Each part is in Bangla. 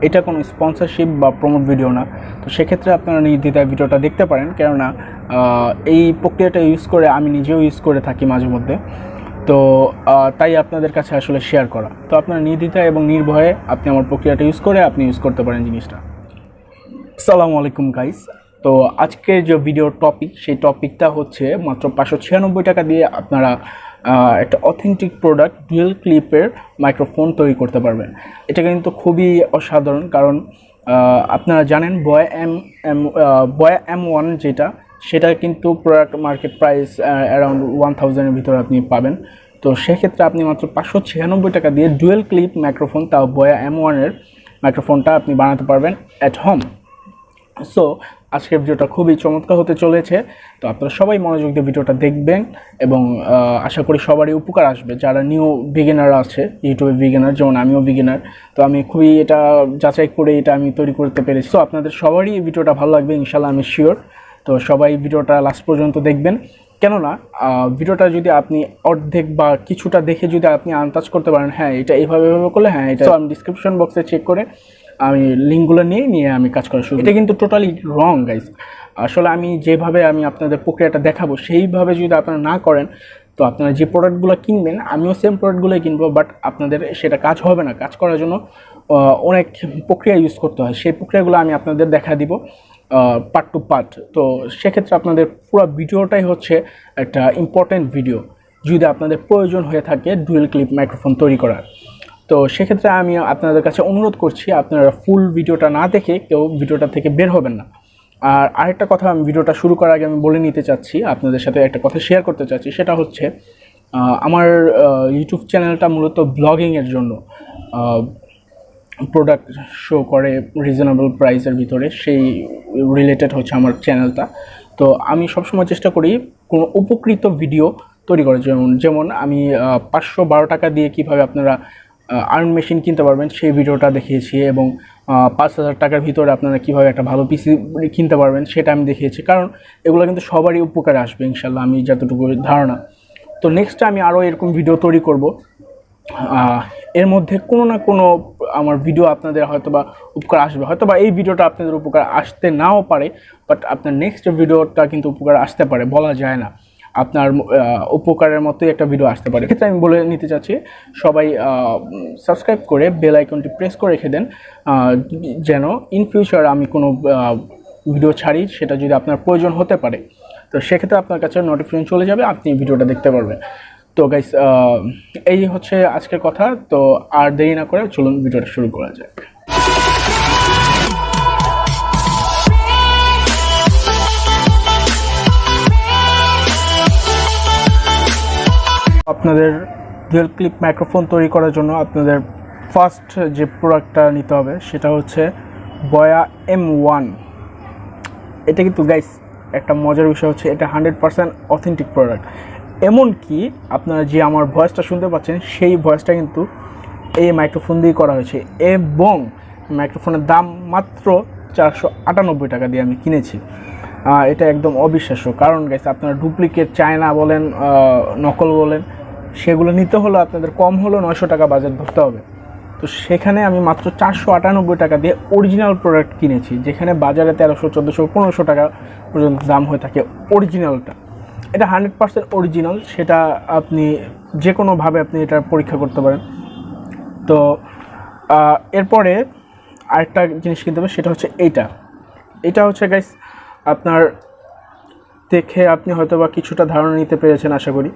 এটা কোনো স্পন্সরশিপ বা প্রমোট ভিডিও না। তো সেক্ষেত্রে আপনারা নির্দ্বিধায় ভিডিওটা দেখতে পারেন, কেননা এই প্রক্রিয়াটা ইউজ করে আমি নিজেও ইউজ করে থাকি মাঝে মধ্যে। তো তাই আপনাদের কাছে আসলে শেয়ার করা। তো আপনারা নির্দ্বিধায় এবং নির্ভয়ে আপনি আমার প্রক্রিয়াটা ইউজ করে আপনি ইউজ করতে পারেন জিনিসটা। আসসালামু আলাইকুম গাইস। তো আজকের যে ভিডিওর টপিক, সেই টপিকটা হচ্ছে মাত্র 596 টাকা দিয়ে আপনারা একটা অথেন্টিক প্রোডাক্ট ডুয়েল ক্লিপের মাইক্রোফোন তৈরি করতে পারবেন। এটা কিন্তু খুবই অসাধারণ, কারণ আপনারা জানেন বয়া M1 যেটা, সেটা কিন্তু প্রোডাক্ট মার্কেট প্রাইস অ্যারাউন্ড 1000-এর ভিতরে আপনি পাবেন। তো সেক্ষেত্রে আপনি মাত্র 596 টাকা দিয়ে ডুয়েল ক্লিপ মাইক্রোফোন, তাও বয়া M1-এর মাইক্রোফোনটা আপনি বানাতে পারবেন অ্যাট হোম। সো আজকের ভিডিওটা খুবই চমৎকার হতে চলেছে। তো আপনারা সবাই মনোযোগ দিয়ে ভিডিওটা দেখবেন এবং আশা করি সবারই উপকার আসবে। যারা নিউ বিগিনার আছে, ইউটিউবে বিগিনার, যেমন আমিও বিগিনার, তো আমি খুবই এটা যাচাই করে এটা আমি তৈরি করতে পেরেছি। সো আপনাদের সবারই ভিডিওটা ভালো লাগবে ইনশাল্লাহ, আমি শিওর। তো সবাই ভিডিওটা লাস্ট পর্যন্ত দেখবেন, কেননা ভিডিওটা যদি আপনি অর্ধেক বা কিছুটা দেখে যদি আপনি আন্দাজ করতে পারেন, হ্যাঁ এটা এইভাবে করলে, হ্যাঁ এটা, আমি ডিসক্রিপশন বক্সে চেক করে আমি লিঙ্কগুলো নিয়ে আমি কাজ করা শুরু। এটা কিন্তু টোটালি রং গাইস। আসলে আমি যেভাবে আমি আপনাদের প্রক্রিয়াটা দেখাবো সেইভাবে যদি আপনারা না করেন, তো আপনারা যে প্রোডাক্টগুলো কিনবেন, আমিও সেম প্রোডাক্টগুলোই কিনবো, বাট আপনাদের সেটা কাজ হবে না। কাজ করার জন্য অনেক প্রক্রিয়া ইউজ করতে হয়, সেই প্রক্রিয়াগুলো আমি আপনাদের দেখা দিব পার্ট টু পার্ট। তো সেক্ষেত্রে আপনাদের পুরো ভিডিওটাই হচ্ছে একটা ইম্পর্ট্যান্ট ভিডিও যদি আপনাদের প্রয়োজন হয়ে থাকে ডুয়েল ক্লিপ মাইক্রোফোন তৈরি করার। তো সেক্ষেত্রে আমি আপনাদের কাছে অনুরোধ করছি, আপনারা ফুল ভিডিওটা না দেখে কেউ ভিডিওটা থেকে বের হবেন না। আর আরেকটা কথা, আমি ভিডিওটা শুরু করার আগে আমি বলে নিতে চাচ্ছি, আপনাদের সাথে একটা কথা শেয়ার করতে চাচ্ছি। সেটা হচ্ছে আমার ইউটিউব চ্যানেলটা মূলত ব্লগিংয়ের জন্য, প্রোডাক্ট শো করে রিজনেবল প্রাইসের ভিতরে, সেই রিলেটেড হচ্ছে আমার চ্যানেলটা। তো আমি সবসময় চেষ্টা করি কোনো উপকৃত ভিডিও তৈরি করার, যেমন আমি 512 টাকা দিয়ে কীভাবে আপনারা আর্ন মেশিন কিনতে পারবেন সেই ভিডিওটা দেখিয়েছি, এবং 5000 টাকার ভিতরে আপনারা কীভাবে একটা ভালো পিসি কিনতে পারবেন সেটা আমি দেখিয়েছি। কারণ এগুলো কিন্তু সবারই উপকারে আসবে ইনশাল্লাহ, আমি যতটুকু ধারণা। তো নেক্সট আমি আরও এরকম ভিডিও তৈরি করব। এর মধ্যে কোনো না কোনো আমার ভিডিও আপনাদের হয়তোবা উপকার আসবে, হয়তোবা এই ভিডিওটা আপনাদের উপকার আসতে নাও পারে, বাট আপনার নেক্সট ভিডিওটা কিন্তু উপকার আসতে পারে, বলা যায় না। আপনার উপকারের মতোই একটা ভিডিও আসতে পারে। এক্ষেত্রে আমি বলে নিতে চাচ্ছি, সবাই সাবস্ক্রাইব করে বেল আইকনটি প্রেস করে রেখে দেন, যেন ইন ফিউচার আমি কোনো ভিডিও ছাড়ি, সেটা যদি আপনার প্রয়োজন হতে পারে, তো সেক্ষেত্রে আপনার কাছে নোটিফিকেশন চলে যাবে, আপনি ভিডিওটা দেখতে পারবেন। তো গাইস, এই হচ্ছে আজকের কথা। তো আর দেরি না করে চলুন ভিডিওটা শুরু করা যাক। আপনাদের ডুয়েল ক্লিপ মাইক্রোফোন তৈরি করার জন্য আপনাদের ফার্স্ট যে প্রোডাক্টটা নিতে হবে সেটা হচ্ছে বয়া M1। এটা কিন্তু গাইস একটা মজার বিষয় হচ্ছে, এটা 100% অথেন্টিক প্রোডাক্ট। এমনকি আপনারা যে আমার ভয়েসটা শুনতে পাচ্ছেন, সেই ভয়েসটা কিন্তু এই মাইক্রোফোন দিয়ে করা হয়েছে, এবং মাইক্রোফোনের দাম মাত্র 498 টাকা দিয়ে আমি কিনেছি। এটা একদম অবিশ্বাস্য, কারণ গাইস আপনারা ডুপ্লিকেট চায়না বলেন, নকল বলেন, সেগুলো নিতে হলে আপনাদের কম হলেও 900 টাকা বাজেট ধরতে হবে। তো সেখানে আমি মাত্র 498 টাকা দিয়ে অরিজিনাল প্রোডাক্ট কিনেছি, যেখানে বাজারে 1300, 1400, 1500 টাকা পর্যন্ত দাম হয়ে থাকে অরিজিনালটা। এটা 100% অরিজিনাল, সেটা আপনি যে কোনোভাবে আপনি এটা পরীক্ষা করতে পারেন। তো এরপরে আরেকটা জিনিস কিনতে হবে, সেটা হচ্ছে এটা হচ্ছে গাইস, আপনার দেখে আপনি হয়তো বা কিছুটা ধারণা নিতে পেরেছেন আশা করি।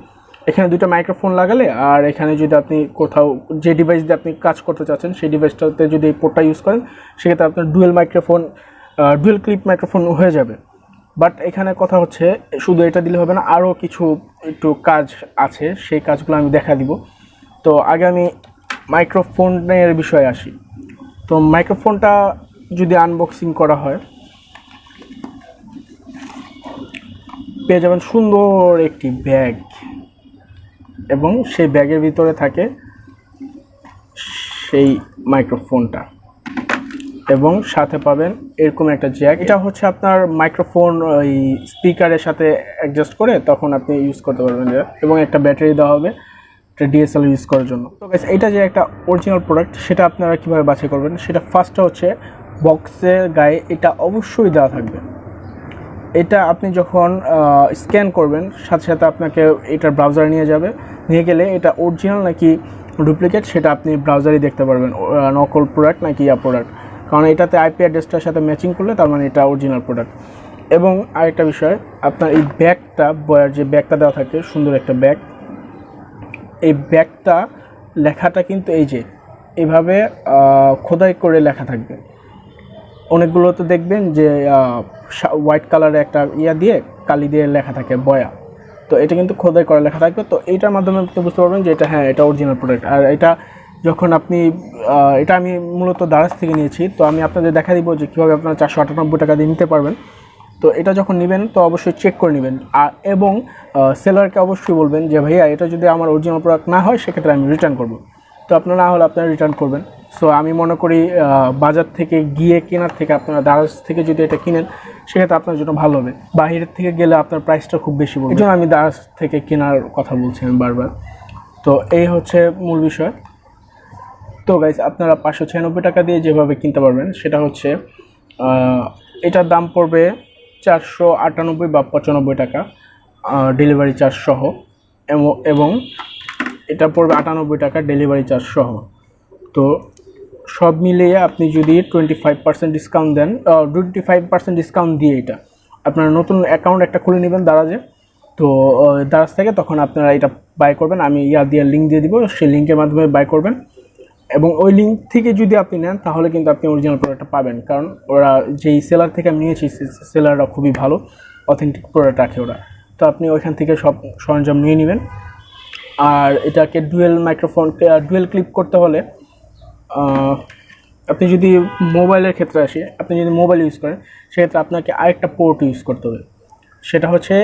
এখানে দুটো মাইক্রোফোন লাগালে, আর এখানে যদি আপনি কোথাও যে ডিভাইস দিয়ে আপনি কাজ করতে চাচ্ছেন সেই ডিভাইসটাতে যদি এই পোর্টটা ইউজ করেন, সেক্ষেত্রে আপনার ডুয়েল ক্লিপ মাইক্রোফোন হয়ে যাবে। বাট এখানে কথা হচ্ছে, শুধু এটা দিলে হবে না, আরও কিছু একটু কাজ আছে, সেই কাজগুলো আমি দেখা দিব। তো আগে আমি মাইক্রোফোনের বিষয়ে আসি। তো মাইক্রোফোনটা যদি আনবক্সিং করা হয়, পেয়ে যাবেন সুন্দর একটি ব্যাগ, এবং সেই ব্যাগের ভিতরে থাকে সেই মাইক্রোফোনটা, এবং সাথে পাবেন এরকম একটা জ্যাক। এটা হচ্ছে আপনার মাইক্রোফোন ওই স্পিকারের সাথে অ্যাডজাস্ট করে তখন আপনি ইউজ করতে পারবেন, এবং একটা ব্যাটারি দেওয়া হবে একটা ডিএসএলআর ইউজ করার জন্য। তো গাইস এটা যে একটা অরিজিনাল প্রোডাক্ট সেটা আপনারা কীভাবে বাছাই করবেন, সেটা ফার্স্টটা হচ্ছে বক্সের গায়ে এটা অবশ্যই দেওয়া থাকবে। এটা আপনি যখন স্ক্যান করবেন সাথে সাথে আপনাকে এটার ব্রাউজারে নিয়ে যাবে, নিয়ে গেলে এটা অরিজিনাল নাকি ডুপ্লিকেট সেটা আপনি ব্রাউজারে দেখতে পারবেন, নকল প্রোডাক্ট নাকি প্রোডাক্ট। কারণ এটাতে আইপি অ্যাড্রেসটার সাথে ম্যাচিং করলে তার মানে এটা অরিজিনাল প্রোডাক্ট। এবং আরেকটা বিষয়, আপনার এই ব্যাগটা, বয়ার যে ব্যাগটা দেওয়া থাকে সুন্দর একটা ব্যাগ, এই ব্যাগটা লেখাটা কিন্তু এই যে এইভাবে খোদাই করে লেখা থাকবে। অনেকগুলো তো দেখবেন যে হোয়াইট কালারে একটা দিয়ে কালি দিয়ে লেখা থাকে বয়া, তো এটা কিন্তু খোদাই করে লেখা থাকবে। তো এইটার মাধ্যমে আপনি বুঝতে পারবেন যে এটা হ্যাঁ এটা অরিজিনাল প্রোডাক্ট। আর এটা যখন আপনি এটা আমি মূলত দারাজ থেকে নিয়েছি, তো আমি আপনাদের দেখা দিব যে কীভাবে আপনারা 498 টাকা দিয়ে নিতে পারবেন। তো এটা যখন নেবেন তো অবশ্যই চেক করে নেবেন, এবং সেলারকে অবশ্যই বলবেন যে ভাইয়া এটা যদি আমার অরিজিনাল প্রোডাক্ট না হয় সেক্ষেত্রে আমি রিটার্ন করব। তো আপনারা না হলে আপনারা রিটার্ন করবেন। সো আমি মনে করি বাজার থেকে গিয়ে কেনার থেকে আপনারা দারাজ থেকে যদি এটা কিনেন সেক্ষেত্রে আপনার জন্য ভালো হবে। বাইরের থেকে গেলে আপনার প্রাইসটা খুব বেশি বলবে, এই জন্য আমি দারাজ থেকে কেনার কথা বলছি আমি বারবার। তো এই হচ্ছে মূল বিষয়। তো গাইস আপনারা 596 টাকা দিয়ে যেভাবে কিনতে পারবেন সেটা হচ্ছে এটার দাম পড়বে 498 বা 95 টাকা ডেলিভারি চার্জ সহ, এবং এটা পড়বে 98 টাকা ডেলিভারি চার্জ সহ। তো সব মিলিয়ে আপনি যদি 25% ডিসকাউন্ট দেন, 25% ডিসকাউন্ট দিয়ে এটা আপনারা নতুন অ্যাকাউন্ট একটা খুলে নেবেন দারাজে। তো দারাজ থেকে তখন আপনারা এটা বাই করবেন, আমি দিয়ে লিঙ্ক দিয়ে দিব, সেই লিঙ্কের মাধ্যমে বাই করবেন। এবং ওই লিঙ্ক থেকে যদি আপনি নেন তাহলে কিন্তু আপনি অরিজিনাল প্রোডাক্টটা পাবেন, কারণ ওরা যেই সেলার থেকে আমি নিয়েছি সেলাররা খুবই ভালো অথেন্টিক প্রোডাক্ট রাখে ওরা। তো আপনি ওইখান থেকে সব সরঞ্জাম নিয়ে নেবেন। আর এটাকে ডুয়েল ক্লিপ করতে হলে আপনি যদি মোবাইলের ক্ষেত্রে আসি, আপনি যদি মোবাইল ইউজ করেন সেক্ষেত্রে আপনাকে আরেকটা পোর্ট ইউজ করতে হবে। সেটা হচ্ছে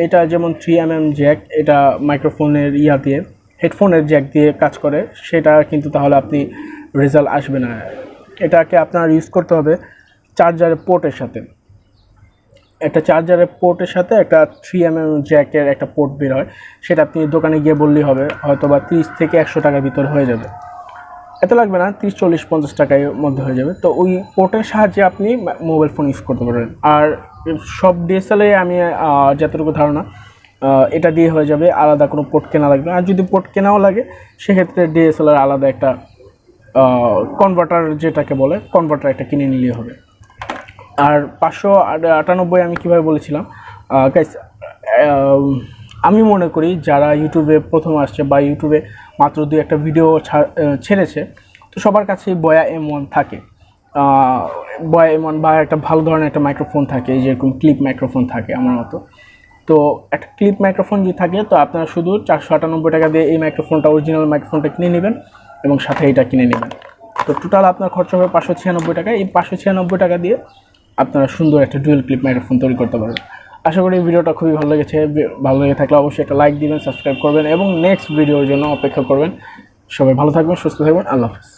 এটা যেমন 3mm জ্যাক, এটা মাইক্রোফোনের দিয়ে হেডফোনের জ্যাক দিয়ে কাজ করে, সেটা কিন্তু তাহলে আপনি রেজাল্ট আসবে না। এটাকে আপনার ইউজ করতে হবে চার্জারের পোর্টের সাথে। একটা চার্জারের পোর্টের সাথে একটা 3mm জ্যাকের একটা পোর্ট বের হয়, সেটা আপনি দোকানে গিয়ে বললেই হবে, হয়তো বা 30 থেকে 100 টাকার ভিতরে হয়ে যাবে, এত লাগবে না, 30, 40, 50 টাকার মধ্যে হয়ে যাবে। তো ওই পোর্টের সাহায্যে আপনি মোবাইল ফোন ইউজ করতে পারবেন। আর সব ডিএসএলআরে আমি যতটুকু ধারণা এটা দিয়ে হয়ে যাবে, আলাদা কোনো পোর্ট কেনা লাগবে। আর যদি পোর্ট কেনাও লাগে সেক্ষেত্রে ডিএসএলআর আলাদা একটা কনভার্টার যেটাকে বলে কনভার্টার একটা কিনে নিলেই হবে। আর 598 আমি কীভাবে বলেছিলাম গাইস, আমি মনে করি যারা ইউটিউবে প্রথম আসছে বা ইউটিউবে মাত্র 2-1 ভিডিও ছেড়েছে, তো সবার কাছেই বয়া M1 থাকে। বয়া M1 বা একটা ভালো ধরনের একটা মাইক্রোফোন থাকে, যেরকম ক্লিপ মাইক্রোফোন থাকে আমার মতো। তো একটা ক্লিপ মাইক্রোফোন যদি থাকে তো আপনারা শুধু 498 টাকা দিয়ে এই মাইক্রোফোনটা, অরিজিনাল মাইক্রোফোনটা কিনে নেবেন এবং সাথে এটা কিনে নেবেন। তো টোটাল আপনার খরচ হবে 596 টাকা। এই 596 টাকা দিয়ে আপনারা সুন্দর একটা ডুয়েল ক্লিপ মাইক্রোফোন তৈরি করতে পারবেন। আশা করি এই ভিডিওটা খুবই ভালো লেগেছে। ভালো লেগে থাকলে অবশ্যই একটা লাইক দিবেন, সাবস্ক্রাইব করবেন এবং নেক্সট ভিডিওর জন্য অপেক্ষা করবেন। সবাই ভালো থাকবেন, সুস্থ থাকবেন। আল্লাহ হাফেজ।